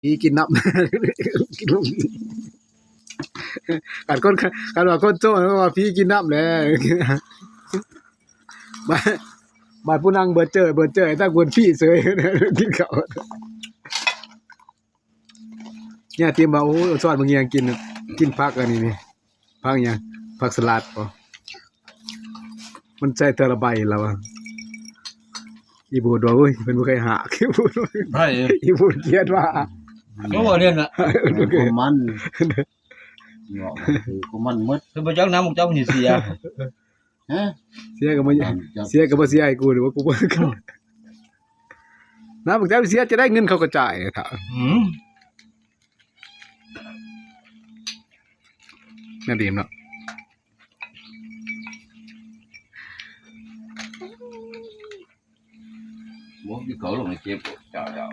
ผีกินน้ำกินลูกการว่าคนโจ้ว่าผีกินน้ำแหละบาดผู้นั่งเบิดเจอถ้าคนพี่เสยกินข้าวเนี่ยเตรียมว่าโอ้ซอสบางอย่างกินผักอันนี้นี่ผักหยังผักสลัดบ่มันใส่แต่ละใบแล้วอะอีบูดว่าเว้ยเพิ่นบ่เคยหาอีบูดใช่อีบูดเกลียดว่าก็บ่เรียนน่ะของมันเนาะคือของมันหมดคือบ่จักน้ำของเจ้านี่เสียฮะเสียก็บ่เสียก็บ่เสียให้กูหรือว่ากูบ่น้ำบักแต้วเสียจะได้เงินเขาก็จ่ายถ้าน่าดีเนาะบ่มีเขาลงในเก็บเจ้า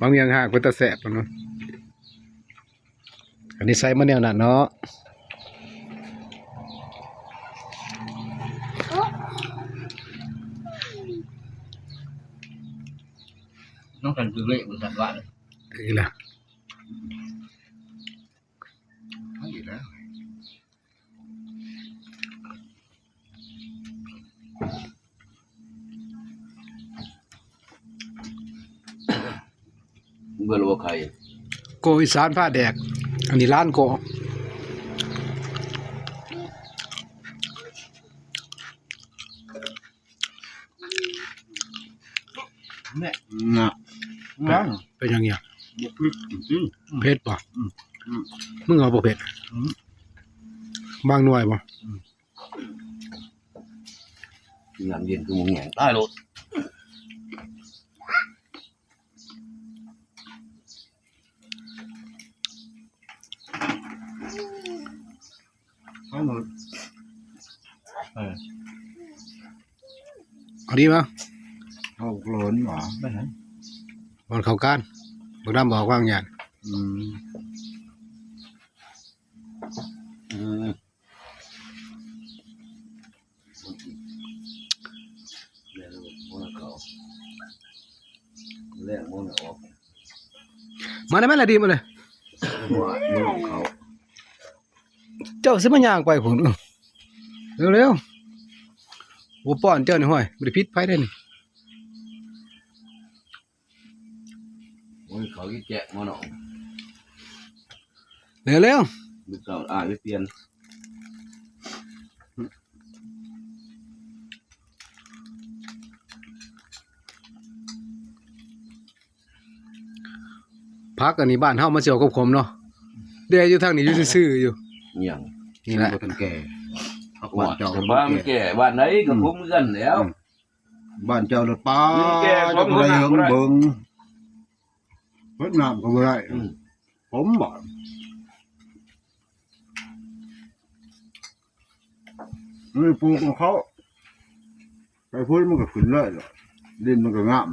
บางอย่างหากเพิ่นตะแสบเนาะอันนี้ใส่มาแนวนั้นเนาะน้องกันคือเลขบริษัทว่าเลยนี่ล่ะอีกแล้วเบอร์โลใครโกอีสานผ้าแดกอันนี้ร้านโกเนี่ยน่ะเป็นยังไงบ่พลิกจริงเผ็ดป่ะมึงเอาบ่เผ็ดบางหน่วยป่ะงานเย็นคือมึงแหงตายรถเอาหมดเอาดีป่ะเอาโกรนหว่าไปไหนบอลเข้าการบ่นำบอกว่างหยังอืมมาได้ไหมล่ะดีมาเลยเจ้าสิมาย่างไปพุ่นเร็วๆบ่ป้อนเจ้านี่ห้อยบ่ได้ผิดไผเด้นี่โอ้ยเขาแกะมาหนองเร็วมือเก่าไปเปลี่ยนพักอันนี้บ้านเฮามาเสียวกับผมเนาะเดี๋ยวอยู่ทางนี้อยู่ซื่อๆอยู่อย่างนี่แหละบ่ทันแก่บ้านเจ้าบ้านมันแก่บ้านไหนก็คุ้มกันแล้วบ้านเจ้ารถป้าจะบ่ได้เฮิงเบิ่งเพิ่นน้ำก็บ่ได้ผมบ่นี่ปลูกของเขาไปพุ่นมันก็ขึ้นเลยดินมันก็งาม